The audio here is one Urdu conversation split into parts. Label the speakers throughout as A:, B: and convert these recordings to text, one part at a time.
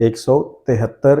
A: 173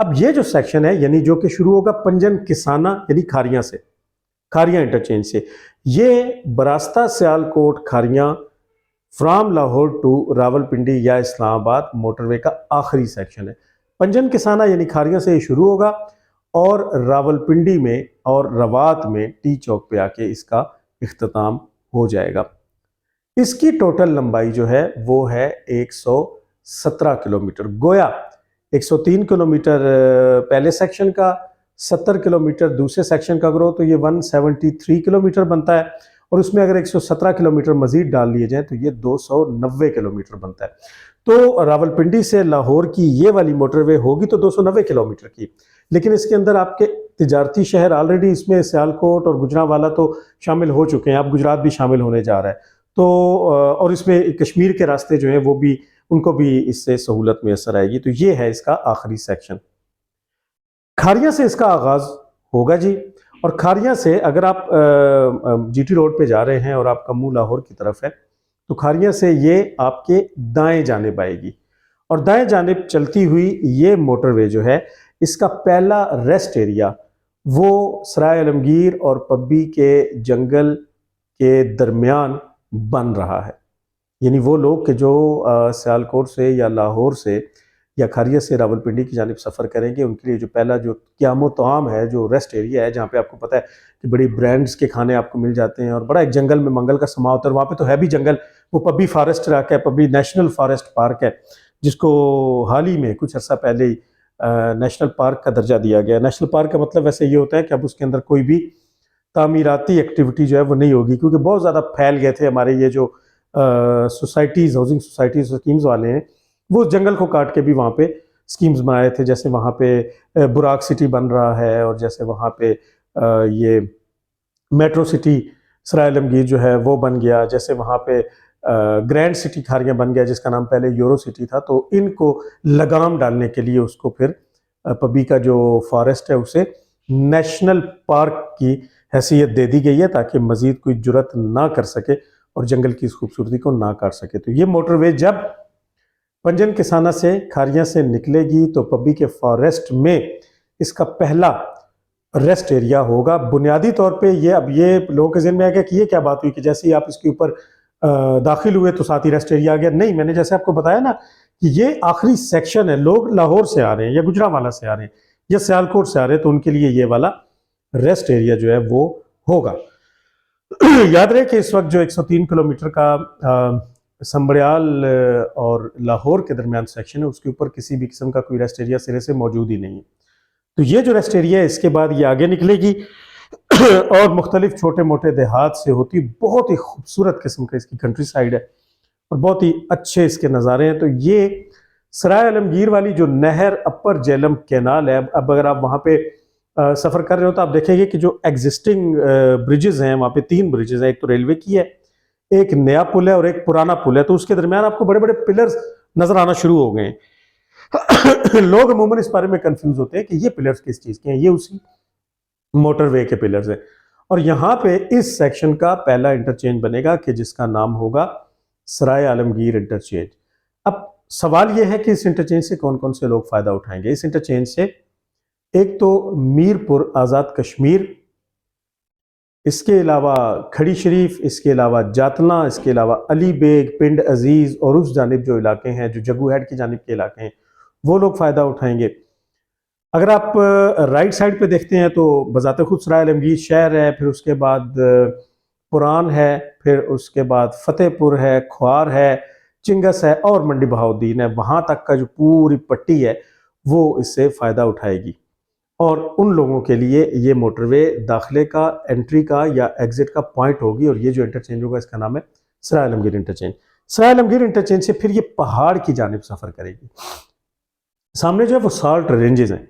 A: اب یہ جو سیکشن ہے یعنی جو کہ شروع ہوگا پنجن کسانہ یعنی کھاریاں سے، کھاریاں انٹرچینج سے، یہ براستہ سیالکوٹ کھاریاں فرام لاہور ٹو راولپنڈی یا اسلام آباد موٹر وے کا آخری سیکشن ہے۔ پنجن کسانہ یعنی کھاریاں سے یہ شروع ہوگا اور راولپنڈی میں اور روات میں ٹی چوک پہ آ کے اس کا اختتام ہو جائے گا۔ اس کی ٹوٹل لمبائی جو ہے وہ ہے 117 کلومیٹر، گویا 103 کلومیٹر پہلے سیکشن کا، 70 کلومیٹر دوسرے سیکشن کا کرو تو یہ 173 کلومیٹر بنتا ہے، اور اس میں اگر 117 کلومیٹر مزید ڈال لیے جائیں تو یہ 290 کلومیٹر بنتا ہے۔ تو راولپنڈی سے لاہور کی یہ والی موٹر وے ہوگی تو 290 کلومیٹر کی، لیکن اس کے اندر آپ کے تجارتی شہر آلریڈی اس میں سیالکوٹ اور گجرانوالہ تو شامل ہو چکے ہیں، اب گجرات بھی شامل ہونے جا رہا ہے، تو اور اس میں کشمیر کے راستے جو ہیں وہ بھی ان کو بھی اس سے سہولت میسر آئے گی۔ تو یہ ہے اس کا آخری سیکشن۔ کھاریاں سے اس کا آغاز ہوگا جی، اور کھاریاں سے اگر آپ جی ٹی روڈ پہ جا رہے ہیں اور آپ کا منہ لاہور کی طرف ہے تو کھاریاں سے یہ آپ کے دائیں جانب آئے گی، اور دائیں جانب چلتی ہوئی یہ موٹر وے جو ہے اس کا پہلا ریسٹ ایریا وہ سرائے عالمگیر اور پبی کے جنگل کے درمیان بن رہا ہے، یعنی وہ لوگ کہ جو سیالکوٹ سے یا لاہور سے یا کھاریاں سے راولپنڈی کی جانب سفر کریں گے ان کے لیے جو پہلا جو قیام و طعام ہے، جو ریسٹ ایریا ہے، جہاں پہ آپ کو پتہ ہے کہ بڑی برانڈز کے کھانے آپ کو مل جاتے ہیں اور بڑا ایک جنگل میں منگل کا سما ہوتا ہے، وہاں پہ تو ہے بھی جنگل، وہ پبی فارسٹ علاقہ ہے، پبی نیشنل فارسٹ پارک ہے، جس کو حال ہی میں کچھ عرصہ پہلے ہی نیشنل پارک کا درجہ دیا گیا۔ نیشنل پارک کا مطلب ویسے یہ ہوتا ہے کہ اب اس کے اندر کوئی بھی تعمیراتی ایکٹیویٹی جو ہے وہ نہیں ہوگی، کیونکہ بہت زیادہ پھیل گئے تھے ہمارے یہ جو سوسائٹیز، ہاؤسنگ سوسائٹیز سکیمز والے ہیں، وہ جنگل کو کاٹ کے بھی وہاں پہ سکیمز بنائے تھے، جیسے وہاں پہ براک سٹی بن رہا ہے، اور جیسے وہاں پہ یہ میٹرو سٹی سرائے عالمگیر جو ہے وہ بن گیا، جیسے وہاں پہ گرینڈ سٹی کھاریاں بن گیا جس کا نام پہلے یورو سٹی تھا۔ تو ان کو لگام ڈالنے کے لیے اس کو پھر پبی کا جو فارسٹ ہے اسے نیشنل پارک کی حیثیت دے دی گئی ہے تاکہ مزید کوئی جرات نہ کر سکے اور جنگل کی اس خوبصورتی کو نہ کاٹ سکے۔ تو یہ موٹر وے جب پنجن کسانہ سے کھاریاں سے نکلے گی تو پبی کے فارسٹ میں اس کا پہلا ریسٹ ایریا ہوگا۔ بنیادی طور پہ یہ اب یہ لوگوں کے ذہن میں آ گیا کہ یہ کیا بات ہوئی کہ جیسے ہی آپ اس کے اوپر داخل ہوئے تو ساتھ ہی ریسٹ ایریا آ گیا۔ نہیں، میں نے جیسے آپ کو بتایا نا کہ یہ آخری سیکشن ہے، لوگ لاہور سے آ رہے ہیں یا گجرانوالہ سے آ رہے ہیں یا سیالکوٹ سے آ رہے ہیں تو ان کے لیے یہ والا ریسٹ ایریا جو ہے وہ ہوگا۔ یاد رہے کہ اس وقت جو 103 کلومیٹر کا سنبریال اور لاہور کے درمیان سیکشن ہے اس کے اوپر کسی بھی قسم کا کوئی ریسٹ ایریا سرے سے موجود ہی نہیں ہے۔ تو یہ جو ریسٹ ایریا ہے اس کے بعد یہ آگے نکلے گی اور مختلف چھوٹے موٹے دیہات سے ہوتی، بہت ہی خوبصورت قسم کا اس کی کنٹری سائیڈ ہے اور بہت ہی اچھے اس کے نظارے ہیں۔ تو یہ سرائے عالمگیر والی جو نہر اپر جہلم کینال ہے، اب اگر آپ وہاں پہ سفر کر رہے ہو تو آپ دیکھیں گے کہ جو ایگزسٹنگ برجز ہیں وہاں پہ 3 برجز ہیں، ایک تو ریلوے کی ہے، ایک نیا پل ہے اور ایک پرانا پل ہے، تو اس کے درمیان آپ کو بڑے بڑے پلرز نظر آنا شروع ہو گئے ہیں۔ لوگ عموماً اس بارے میں کنفیوز ہوتے ہیں کہ یہ پلرز کس چیز کے ہیں، یہ اسی موٹر وے کے پلرز ہیں، اور یہاں پہ اس سیکشن کا پہلا انٹرچینج بنے گا کہ جس کا نام ہوگا سرائے عالمگیر انٹرچینج۔ اب سوال یہ ہے کہ اس انٹرچینج سے کون کون سے لوگ فائدہ اٹھائیں گے؟ اس انٹرچینج سے ایک تو میر پور آزاد کشمیر، اس کے علاوہ کھڑی شریف، اس کے علاوہ جاتنا، اس کے علاوہ علی بیگ، پنڈ عزیز اور اس جانب جو علاقے ہیں جو جگو ہیڈ کی جانب کے علاقے ہیں وہ لوگ فائدہ اٹھائیں گے۔ اگر آپ رائٹ سائڈ پہ دیکھتے ہیں تو بذات خود سرائے عالمگیر شہر ہے، پھر اس کے بعد پران ہے، پھر اس کے بعد فتح پور ہے، کھوار ہے، چنگس ہے اور منڈی بہاؤدین ہے، وہاں تک کا جو پوری پٹی ہے وہ اس سے فائدہ اٹھائے گی، اور ان لوگوں کے لیے یہ موٹر وے داخلے کا، انٹری کا یا ایگزٹ کا پوائنٹ ہوگی، اور یہ جو انٹرچینج ہوگا اس کا نام ہے سرائے عالمگیر انٹرچینج۔ سرائے عالمگیر انٹرچینج سے پھر یہ پہاڑ کی جانب سفر کرے گی، سامنے جو ہے وہ سالٹ رینجز ہیں،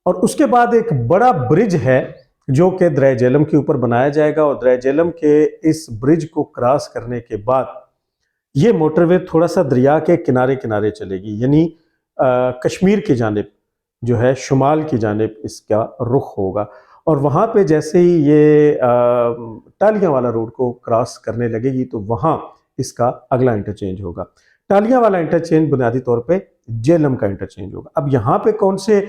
A: اور اس کے بعد ایک بڑا برج ہے جو کہ دریا جہلم کے اوپر بنایا جائے گا، اور دریا جہلم کے اس برج کو کراس کرنے کے بعد یہ موٹر وے تھوڑا سا دریا کے کنارے کنارے چلے گی، یعنی کشمیر کی جانب جو ہے شمال کی جانب اس کا رخ ہوگا، اور وہاں پہ جیسے ہی یہ ٹالیاں والا روڈ کو کراس کرنے لگے گی تو وہاں اس کا اگلا انٹرچینج ہوگا۔ ٹالیاں والا انٹرچینج بنیادی طور پہ جہلم کا انٹرچینج ہوگا۔ اب یہاں پہ کون سے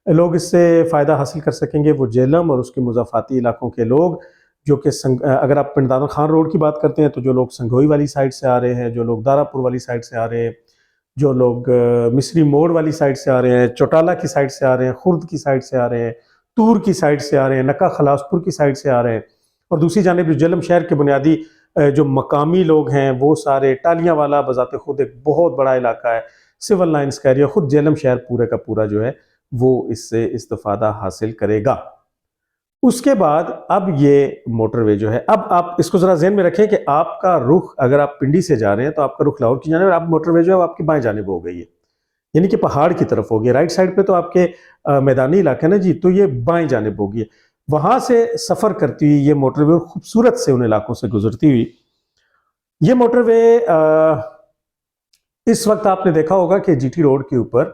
A: لوگ اس سے فائدہ حاصل کر سکیں گے وہ جہلم اور اس کے مضافاتی علاقوں کے لوگ، جو کہ اگر آپ پنڈادن خان روڈ کی بات کرتے ہیں تو جو لوگ سنگھوئی والی سائڈ سے آ رہے ہیں، جو لوگ دارا پور والی سائڈ سے آ رہے ہیں، جو لوگ مصری موڑ والی سائڈ سے آ رہے ہیں، چوٹالہ کی سائڈ سے آ رہے ہیں، خرد کی سائڈ سے آ رہے ہیں، تور کی سائڈ سے آ رہے ہیں، نکا خلاصپور کی سائڈ سے آ رہے ہیں، اور دوسری جانب جو جہلم شہر کے بنیادی جو مقامی لوگ ہیں وہ سارے ٹالیاں والا بذات خود ایک بہت بڑا علاقہ ہے، سول لائنز کا ایریا، خود جہلم شہر پورے کا پورا جو ہے وہ اس سے استفادہ حاصل کرے گا۔ اس کے بعد اب یہ موٹر وے جو ہے، اب آپ اس کو ذرا ذہن میں رکھیں کہ آپ کا رخ اگر آپ پنڈی سے جا رہے ہیں تو آپ کا رخ لاہور کی جانب ہے، اب موٹر وے جو ہے وہ آپ کی بائیں جانب ہو گئی ہے، یعنی کہ پہاڑ کی طرف ہوگی، رائٹ سائڈ پہ تو آپ کے میدانی علاقے نا جی، تو یہ بائیں جانب ہوگی، وہاں سے سفر کرتی ہوئی یہ موٹر وے خوبصورت سے ان علاقوں سے گزرتی ہوئی یہ موٹر وے اس وقت آپ نے دیکھا ہوگا کہ جی ٹی روڈ کے اوپر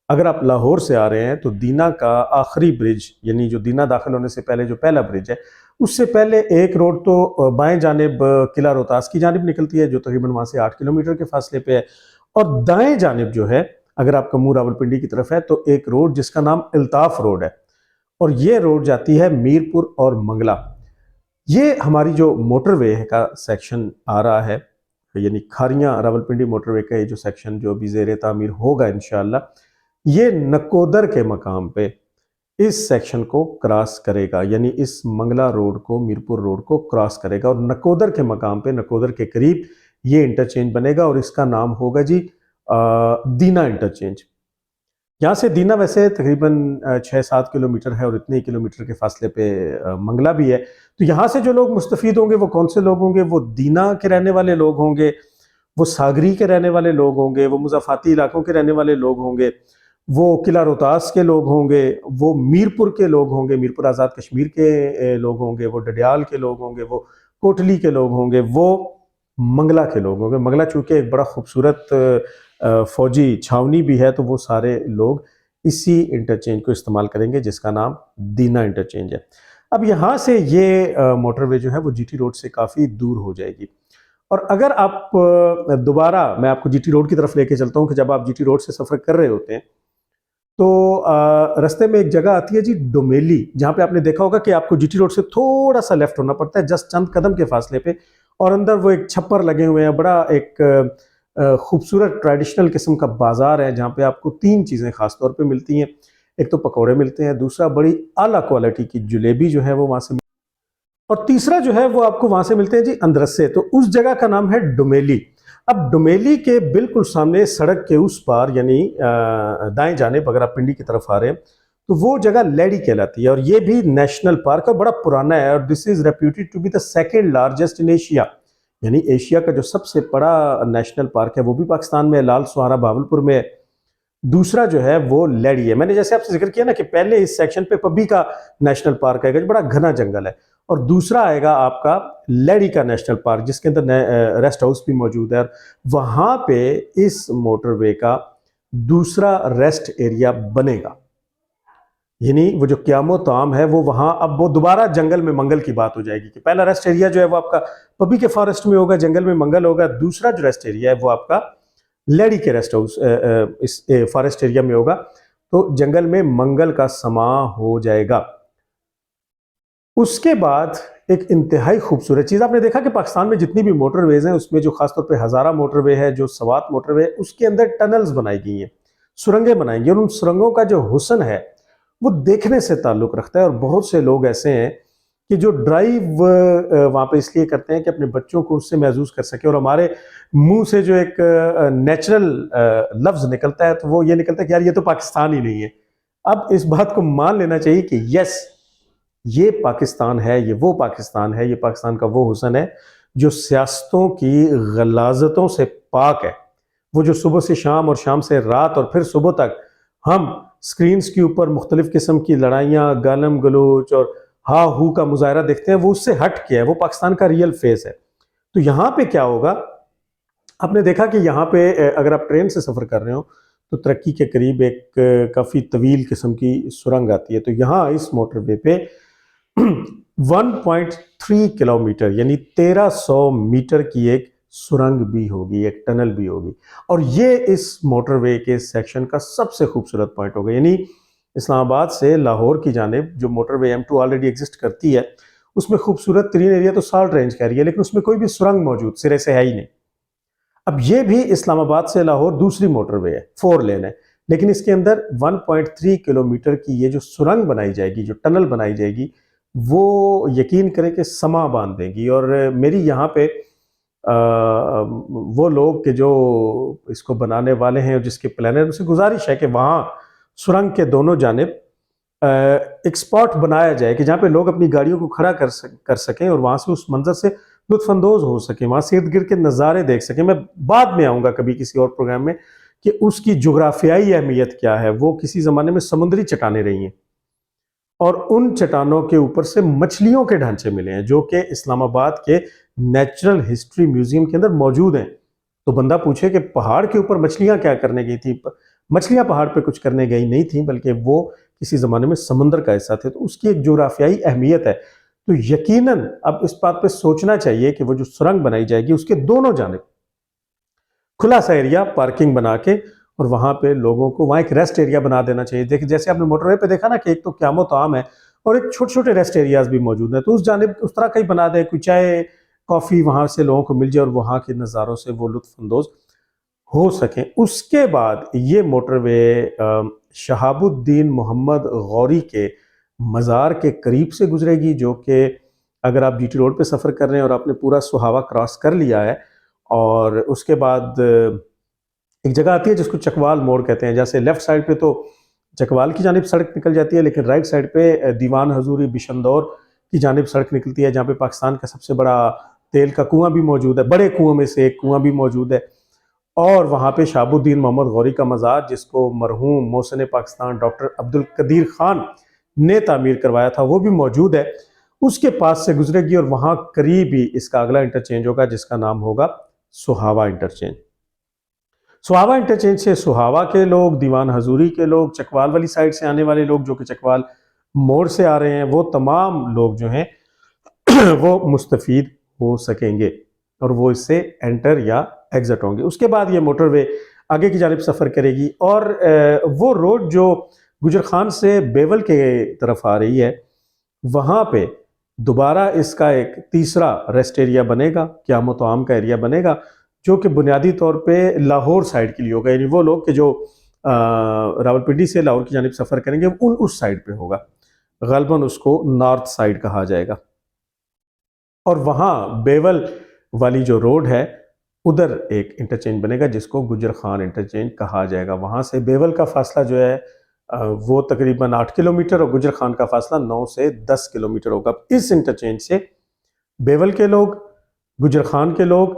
A: اگر آپ لاہور سے آ رہے ہیں تو دینا کا آخری برج، یعنی جو دینا داخل ہونے سے پہلے جو پہلا برج ہے، اس سے پہلے ایک روڈ تو بائیں جانب قلعہ روہتاس کی جانب نکلتی ہے جو تقریباً وہاں سے 8 کلومیٹر کے فاصلے پہ ہے، اور دائیں جانب جو ہے اگر آپ کا منہ راولپنڈی کی طرف ہے تو ایک روڈ جس کا نام الطاف روڈ ہے، اور یہ روڈ جاتی ہے میرپور اور منگلہ۔ یہ ہماری جو موٹر وے کا سیکشن آ رہا ہے، یعنی کھاریاں راولپنڈی موٹر وے کا یہ جو سیکشن جو ابھی زیر تعمیر ہوگا انشاءاللہ، یہ نکودر کے مقام پہ اس سیکشن کو کراس کرے گا، یعنی اس منگلہ روڈ کو، میرپور روڈ کو کراس کرے گا، اور نکودر کے مقام پہ، نکودر کے قریب یہ انٹرچینج بنے گا، اور اس کا نام ہوگا جی دینا انٹرچینج۔ یہاں سے دینا ویسے تقریباً 6-7 کلومیٹر ہے، اور اتنے کلومیٹر کے فاصلے پہ منگلہ بھی ہے، تو یہاں سے جو لوگ مستفید ہوں گے وہ کون سے لوگ ہوں گے؟ وہ دینا کے رہنے والے لوگ ہوں گے، وہ ساگری کے رہنے والے لوگ ہوں گے، وہ مضافاتی علاقوں کے رہنے والے لوگ ہوں گے، وہ قلعہ روہتاس کے لوگ ہوں گے، وہ میرپور کے لوگ ہوں گے، میرپور آزاد کشمیر کے لوگ ہوں گے، وہ ڈڈیال کے لوگ ہوں گے، وہ کوٹلی کے لوگ ہوں گے، وہ منگلہ کے لوگ ہوں گے۔ منگلہ چونکہ ایک بڑا خوبصورت فوجی چھاونی بھی ہے، تو وہ سارے لوگ اسی انٹرچینج کو استعمال کریں گے جس کا نام دینا انٹرچینج ہے۔ اب یہاں سے یہ موٹر وے جو ہے وہ جی ٹی روڈ سے کافی دور ہو جائے گی، اور اگر آپ دوبارہ میں آپ کو جی ٹی روڈ کی طرف لے کے چلتا ہوں کہ جب آپ جی ٹی روڈ سے سفر کر رہے ہوتے ہیں تو رستے میں ایک جگہ آتی ہے جی ڈومیلی، جہاں پہ آپ نے دیکھا ہوگا کہ آپ کو جی ٹی روڈ سے تھوڑا سا لیفٹ ہونا پڑتا ہے، جسٹ چند قدم کے فاصلے پہ، اور اندر وہ ایک چھپر لگے ہوئے ہیں، بڑا ایک خوبصورت ٹریڈیشنل قسم کا بازار ہے جہاں پہ آپ کو 3 چیزیں خاص طور پہ ملتی ہیں۔ ایک تو پکوڑے ملتے ہیں، دوسرا بڑی اعلیٰ کوالٹی کی جلیبی جو ہے وہ وہاں سے، اور تیسرا جو ہے وہ آپ کو وہاں سے ملتے ہیں جی اندرسے، تو اس جگہ کا نام ہے ڈومیلی۔ اب ڈومیلی کے بالکل سامنے سڑک کے اس پار، یعنی دائیں جانب اگر آپ پنڈی کی طرف آ رہے ہیں تو وہ جگہ لیڈی کہلاتی ہے، اور یہ بھی نیشنل پارک ہے، بڑا پرانا ہے، اور this is reputed to be the second largest in Asia, یعنی ایشیا کا جو سب سے بڑا نیشنل پارک ہے وہ بھی پاکستان میں ہے، لال سوارا بہاولپور میں ہے۔ دوسرا جو ہے وہ لیڈی ہے۔ میں نے جیسے آپ سے ذکر کیا نا کہ پہلے اس سیکشن پہ پبی کا نیشنل پارک آئے گا جو بڑا گھنا جنگل ہے، اور دوسرا آئے گا آپ کا لیڈی کا نیشنل پارک جس کے اندر ریسٹ ہاؤس بھی موجود ہے، اور وہاں پہ اس موٹر وے کا دوسرا ریسٹ ایریا بنے گا، یعنی وہ جو قیام و طعام ہے وہ وہاں، اب وہ دوبارہ جنگل میں منگل کی بات ہو جائے گی کہ پہلا ریسٹ ایریا جو ہے وہ آپ کا پبی کے فارسٹ میں ہوگا، جنگل میں منگل ہوگا، دوسرا جو ریسٹ ایریا ہے وہ آپ کا لیڈی کے ریسٹ ہاؤس اس فارسٹ ایریا میں ہوگا، تو جنگل میں منگل کا سما ہو جائے گا۔ اس کے بعد ایک انتہائی خوبصورت چیز آپ نے دیکھا کہ پاکستان میں جتنی بھی موٹر ویز ہیں اس میں جو خاص طور پہ ہزارہ موٹر وے ہے، جو سوات موٹر وے، اس کے اندر ٹنلز بنائی گئی ہیں، سرنگیں بنائی گئی، اور ان سرنگوں کا جو حسن ہے وہ دیکھنے سے تعلق رکھتا ہے، اور بہت سے لوگ ایسے ہیں کہ جو ڈرائیو وہاں پہ اس لیے کرتے ہیں کہ اپنے بچوں کو اس سے محظوظ کر سکے، اور ہمارے منہ سے جو ایک نیچرل لفظ نکلتا ہے تو وہ یہ نکلتا ہے کہ یار یہ تو پاکستان ہی نہیں ہے۔ اب اس بات کو مان لینا چاہیے کہ یس، یہ پاکستان ہے، یہ وہ پاکستان ہے، یہ پاکستان کا وہ حسن ہے جو سیاستوں کی غلاظتوں سے پاک ہے۔ وہ جو صبح سے شام اور شام سے رات اور پھر صبح تک ہم سکرینز کے اوپر مختلف قسم کی لڑائیاں، گالم گلوچ اور ہا ہو کا مظاہرہ دیکھتے ہیں، وہ اس سے ہٹ کے ہے، وہ پاکستان کا ریئل فیس ہے۔ تو یہاں پہ کیا ہوگا، آپ نے دیکھا کہ یہاں پہ اگر آپ ٹرین سے سفر کر رہے ہو تو ترقی کے قریب ایک کافی طویل قسم کی سرنگ آتی ہے، تو یہاں اس موٹر وے پہ 1.3 کلومیٹر یعنی 1300 میٹر کی ایک سرنگ بھی ہوگی، ایک ٹنل بھی ہوگی، اور یہ اس موٹر وے کے سیکشن کا سب سے خوبصورت پوائنٹ ہوگا۔ یعنی اسلام آباد سے لاہور کی جانب جو موٹر وے M2 آلریڈی ایگزسٹ کرتی ہے، اس میں خوبصورت ترین ایریا تو سالٹ رینج کا ایریا، لیکن اس میں کوئی بھی سرنگ موجود سرے سے ہے ہی نہیں۔ اب یہ بھی اسلام آباد سے لاہور دوسری موٹر وے ہے، 4 لین ہے، لیکن اس کے اندر 1.3 کلومیٹر کی یہ جو سرنگ بنائی جائے گی، جو ٹنل بنائی جائے گی، وہ یقین کریں کہ سما باندھ دیں گی۔ اور میری یہاں پہ وہ لوگ کہ جو اس کو بنانے والے ہیں اور جس کے پلانر، ان سے گزارش ہے کہ وہاں سرنگ کے دونوں جانب ایک سپاٹ بنایا جائے کہ جہاں پہ لوگ اپنی گاڑیوں کو کھڑا کر سکیں اور وہاں سے اس منظر سے لطف اندوز ہو سکیں، وہاں سے ارد گرد کے نظارے دیکھ سکیں۔ میں بعد میں آؤں گا کبھی کسی اور پروگرام میں کہ اس کی جغرافیائی اہمیت کیا ہے۔ وہ کسی زمانے میں سمندری چٹانیں رہی ہیں اور ان چٹانوں کے اوپر سے مچھلیوں کے ڈھانچے ملے ہیں جو کہ اسلام آباد کے نیچرل ہسٹری میوزیم کے اندر موجود ہیں۔ تو بندہ پوچھے کہ پہاڑ کے اوپر مچھلیاں کیا کرنے گئی تھیں؟ مچھلیاں پہاڑ پہ کچھ کرنے گئی نہیں تھیں، بلکہ وہ کسی زمانے میں سمندر کا حصہ تھے، تو اس کی ایک جغرافیائی اہمیت ہے۔ تو یقیناً اب اس بات پہ سوچنا چاہیے کہ وہ جو سرنگ بنائی جائے گی اس کے دونوں جانب کھلا سا ایریا پارکنگ بنا کے، اور وہاں پہ لوگوں کو وہاں ایک ریسٹ ایریا بنا دینا چاہیے۔ دیکھیں جیسے آپ نے موٹر وے پہ دیکھا نا کہ ایک تو قیام و طعام ہے اور ایک چھوٹے چھوٹے ریسٹ ایریاز بھی موجود ہیں، تو اس جانب اس طرح کا ہی بنا دیں، کوئی چائے کافی وہاں سے لوگوں کو مل جائے اور وہاں کے نظاروں سے وہ لطف اندوز ہو سکیں۔ اس کے بعد یہ موٹر وے شہاب الدین محمد غوری کے مزار کے قریب سے گزرے گی، جو کہ اگر آپ GT روڈ پہ سفر کر رہے ہیں اور آپ نے پورا سہاوا کراس کر لیا ہے، اور اس کے بعد ایک جگہ آتی ہے جس کو چکوال موڑ کہتے ہیں، جیسے لیفٹ سائڈ پہ تو چکوال کی جانب سڑک نکل جاتی ہے، لیکن رائٹ سائڈ پہ دیوان حضوری بشندور کی جانب سڑک نکلتی ہے، جہاں پہ پاکستان کا سب سے بڑا تیل کا کنواں بھی موجود ہے، بڑے کنووں میں سے ایک کنواں بھی موجود ہے، اور وہاں پہ شہاب الدین محمد غوری کا مزار جس کو مرحوم محسن پاکستان ڈاکٹر عبدالقدیر خان نے تعمیر کروایا تھا وہ بھی موجود ہے۔ اس کے پاس سے گزرے گی اور وہاں قریب ہی اس کا اگلا انٹرچینج ہوگا جس کا نام ہوگا سہاوا انٹرچینج۔ سہاوا انٹرچینج سے سہاوا کے لوگ، دیوان حضوری کے لوگ، چکوال والی سائڈ سے آنے والے لوگ جو کہ چکوال موڑ سے آ رہے ہیں، وہ تمام لوگ جو ہیں وہ مستفید ہو سکیں گے اور وہ اس سے انٹر یا ایگزٹ ہوں گے۔ اس کے بعد یہ موٹر وے آگے کی جانب سفر کرے گی، اور وہ روڈ جو گجر خان سے بیول کے طرف آ رہی ہے، وہاں پہ دوبارہ اس کا ایک تیسرا ریسٹ ایریا بنے گا، قیام و طعام کا ایریا بنے گا، جو کہ بنیادی طور پہ لاہور سائڈ کے لیے ہوگا، یعنی وہ لوگ کہ جو راولپنڈی سے لاہور کی جانب سفر کریں گے اس سائڈ پہ ہوگا، غالباً اس کو نارتھ سائڈ کہا جائے گا۔ اور وہاں بیول والی جو روڈ ہے ادھر ایک انٹرچینج بنے گا جس کو گجر خان انٹرچینج کہا جائے گا۔ وہاں سے بیول کا فاصلہ جو ہے وہ تقریباً 8 کلومیٹر اور گجر خان کا فاصلہ 9 سے 10 کلومیٹر ہوگا۔ اس انٹرچینج سے بیول کے لوگ، گجر خان کے لوگ،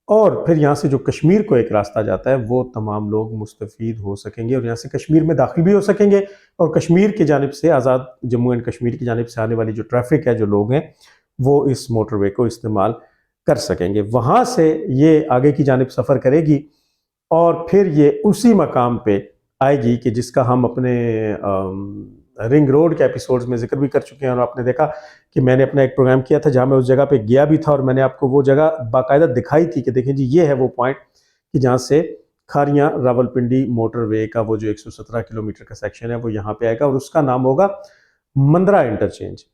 A: اور پھر یہاں سے جو کشمیر کو ایک راستہ جاتا ہے وہ تمام لوگ مستفید ہو سکیں گے اور یہاں سے کشمیر میں داخل بھی ہو سکیں گے، اور کشمیر کی جانب سے آزاد جموں اینڈ کشمیر کی جانب سے آنے والی جو ٹریفک ہے، جو لوگ ہیں، وہ اس موٹر وے کو استعمال کر سکیں گے۔ وہاں سے یہ آگے کی جانب سفر کرے گی اور پھر یہ اسی مقام پہ آئے گی کہ جس کا ہم اپنے رنگ روڈ کے ایپیسوڈز میں ذکر بھی کر چکے ہیں، اور آپ نے دیکھا کہ میں نے اپنا ایک پروگرام کیا تھا جہاں میں اس جگہ پہ گیا بھی تھا اور میں نے آپ کو وہ جگہ باقاعدہ دکھائی تھی کہ دیکھیں جی یہ ہے وہ پوائنٹ کہ جہاں سے کھاریاں راولپنڈی موٹر وے کا وہ جو 117 کلومیٹر کا سیکشن ہے وہ یہاں پہ آئے گا، اور اس کا نام ہوگا مندرا انٹرچینج۔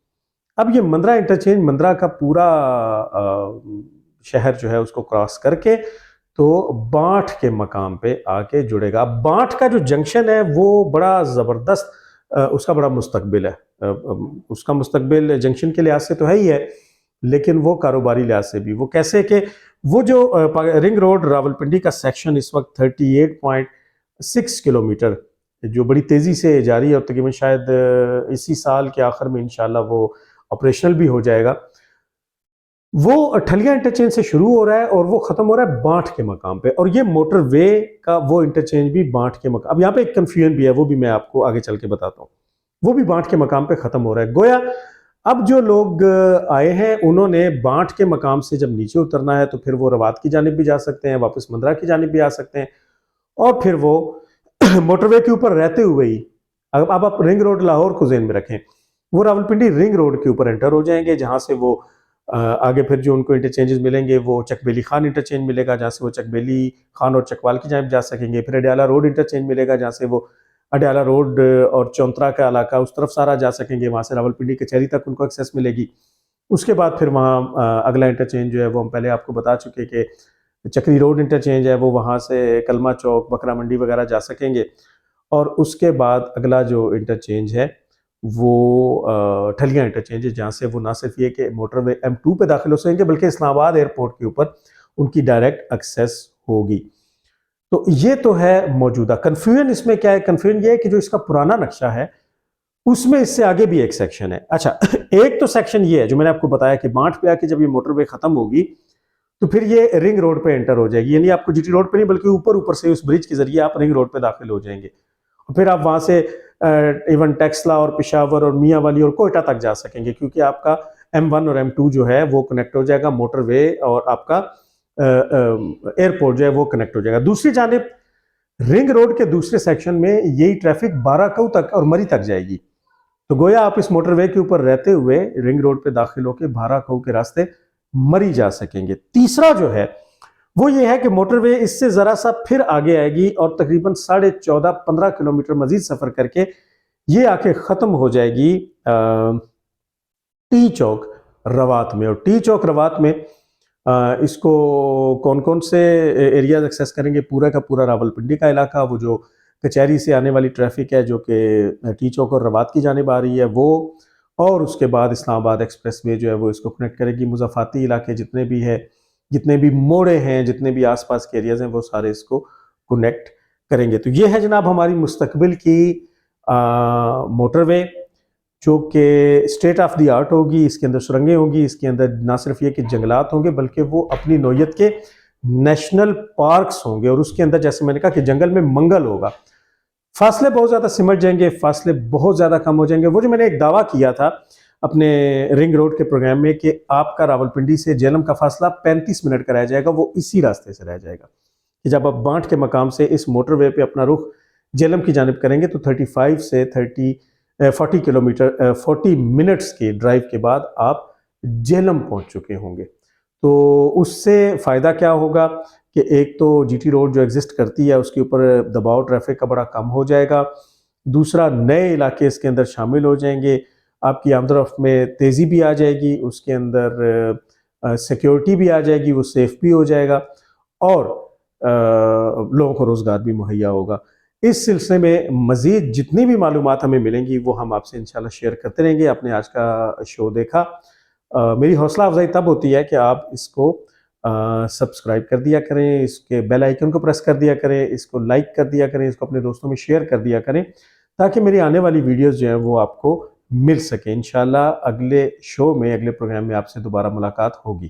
A: اب یہ مندرا انٹرچینج مندرا کا پورا شہر جو ہے اس کو کراس کر کے تو بانٹھ کے مقام پہ آ کے جڑے گا۔ بانٹھ کا جو جنکشن ہے وہ بڑا زبردست، اس کا بڑا مستقبل ہے، اس کا مستقبل جنکشن کے لحاظ سے تو ہے ہی ہے، لیکن وہ کاروباری لحاظ سے بھی۔ وہ کیسے کہ وہ جو رنگ روڈ راولپنڈی کا سیکشن اس وقت 38.6 کلومیٹر جو بڑی تیزی سے جاری ہے، اور تقریباً شاید اسی سال کے آخر میں انشاءاللہ وہ آپریشنل بھی ہو جائے گا، وہ ٹھلیاں انٹرچینج سے شروع ہو رہا ہے اور وہ ختم ہو رہا ہے بانٹھ کے مقام پہ، اور یہ موٹر وے کا وہ انٹرچینج بھی بانٹھ کے مقام۔ اب یہاں پہ ایک کنفیوژن بھی ہے، وہ بھی میں آپ کو آگے چل کے بتاتا ہوں۔ وہ بھی بانٹھ کے مقام پہ ختم ہو رہا ہے، گویا اب جو لوگ آئے ہیں انہوں نے بانٹھ کے مقام سے جب نیچے اترنا ہے تو پھر وہ روات کی جانب بھی جا سکتے ہیں، واپس مندرا کی جانب بھی آ سکتے ہیں، اور پھر وہ موٹر وے کے اوپر رہتے ہوئے ہی اب آپ رنگ روڈ لاہور کو ذہن میں رکھیں، وہ راولپنڈی رنگ روڈ کے اوپر انٹر ہو جائیں گے، جہاں سے وہ آگے پھر جو ان کو انٹرچینجز ملیں گے وہ چکبیلی خان انٹرچینج ملے گا جہاں سے وہ چکبیلی خان اور چکوال کی جانب جا سکیں گے، پھر اڈیالہ روڈ انٹرچینج ملے گا جہاں سے وہ اڈیالہ روڈ اور چونترا کا علاقہ اس طرف سارا جا سکیں گے، وہاں سے راولپنڈی کچہری تک ان کو ایکسیس ملے گی۔ اس کے بعد پھر وہاں اگلا انٹرچینج جو ہے وہ ہم پہلے آپ کو بتا چکے کہ چکری روڈ انٹرچینج ہے، وہ وہاں سے کلمہ چوک، بکرا منڈی وغیرہ جا سکیں گے۔ اور اس کے بعد اگلا جو انٹرچینج ہے وہ ٹھلیاں انٹرچینج ہے، جہاں سے وہ نہ صرف یہ کہ موٹر وے M2 پہ داخل ہو سکیں گے بلکہ اسلام آباد ایئرپورٹ کے اوپر ان کی ڈائریکٹ ایکسیس ہوگی۔ تو یہ تو ہے موجودہ۔ کنفیوژن اس میں کیا ہے؟ کنفیوژن یہ ہے کہ جو اس کا پرانا نقشہ ہے اس میں اس سے آگے بھی ایک سیکشن ہے۔ اچھا، ایک تو سیکشن یہ ہے جو میں نے آپ کو بتایا کہ بانٹ پہ آ کے جب یہ موٹر وے ختم ہوگی تو پھر یہ رنگ روڈ پہ انٹر ہو جائے گی، یعنی آپ کو جی ٹی روڈ پہ نہیں بلکہ اوپر سے اس برج کے ذریعے آپ رنگ روڈ پہ داخل ہو جائیں گے، اور پھر آپ وہاں سے ایون ٹیکسلا اور پشاور اور میاں والی اور کوئٹہ تک جا سکیں گے، کیونکہ آپ کا M1 اور M2 جو ہے وہ کنیکٹ ہو جائے گا موٹر وے، اور آپ کا ایئرپورٹ جو ہے وہ کنیکٹ ہو جائے گا۔ دوسری جانب رنگ روڈ کے دوسرے سیکشن میں یہی ٹریفک بارہ تک اور مری تک جائے گی، تو گویا آپ اس موٹر وے کے اوپر رہتے ہوئے رنگ روڈ پہ داخل ہو کے بارہ کے راستے مری جا سکیں گے۔ تیسرا جو ہے وہ یہ ہے کہ موٹر وے اس سے ذرا سا پھر آگے آئے گی اور تقریباً 14.5-15 کلومیٹر مزید سفر کر کے یہ آ کے ختم ہو جائے گی ٹی چوک روات میں۔ اور ٹی چوک روات میں اس کو کون کون سے ایریاز ایکسیس کریں گے؟ پورا کا پورا راولپنڈی کا علاقہ، وہ جو کچہری سے آنے والی ٹریفک ہے جو کہ ٹی چوک اور روات کی جانب آ رہی ہے وہ، اور اس کے بعد اسلام آباد ایکسپریس وے جو ہے وہ اس کو کنیکٹ کرے گی۔ مضافاتی علاقے جتنے بھی ہے، جتنے بھی موڑے ہیں، جتنے بھی آس پاس کے ایریاز ہیں، وہ سارے اس کو کنیکٹ کریں گے۔ تو یہ ہے جناب ہماری مستقبل کی موٹر وے، جو کہ اسٹیٹ آف دی آرٹ ہوگی۔ اس کے اندر سرنگیں ہوں گی، اس کے اندر نہ صرف یہ کہ جنگلات ہوں گے بلکہ وہ اپنی نوعیت کے نیشنل پارکس ہوں گے، اور اس کے اندر جیسے میں نے کہا کہ جنگل میں منگل ہوگا۔ فاصلے بہت زیادہ سمٹ جائیں گے، فاصلے بہت زیادہ کم ہو جائیں گے۔ وہ جو میں نے ایک دعویٰ کیا تھا اپنے رنگ روڈ کے پروگرام میں کہ آپ کا راولپنڈی سے جہلم کا فاصلہ 35 منٹ کا رہ جائے گا، وہ اسی راستے سے رہ جائے گا کہ جب آپ بانٹ کے مقام سے اس موٹر وے پہ اپنا رخ جہلم کی جانب کریں گے تو 35 سے 40 منٹس کے ڈرائیو کے بعد آپ جہلم پہنچ چکے ہوں گے۔ تو اس سے فائدہ کیا ہوگا کہ ایک تو جی ٹی روڈ جو ایگزسٹ کرتی ہے اس کے اوپر دباؤ ٹریفک کا بڑا کم ہو جائے گا، دوسرا نئے علاقے اس کے اندر شامل ہو جائیں گے، آپ کی آمد و رفت میں تیزی بھی آ جائے گی، اس کے اندر سیکیورٹی بھی آ جائے گی، وہ سیف بھی ہو جائے گا، اور لوگوں کو روزگار بھی مہیا ہوگا۔ اس سلسلے میں مزید جتنی بھی معلومات ہمیں ملیں گی وہ ہم آپ سے انشاءاللہ شیئر کرتے رہیں گے۔ آپ نے آج کا شو دیکھا، میری حوصلہ افزائی تب ہوتی ہے کہ آپ اس کو سبسکرائب کر دیا کریں، اس کے بیل آئیکن کو پریس کر دیا کریں، اس کو لائک کر دیا کریں، اس کو اپنے دوستوں میں شیئر کر دیا کریں تاکہ میری آنے والی ویڈیوز جو ہیں وہ آپ کو مل سکیں۔ انشاءاللہ اگلے شو میں، اگلے پروگرام میں آپ سے دوبارہ ملاقات ہوگی۔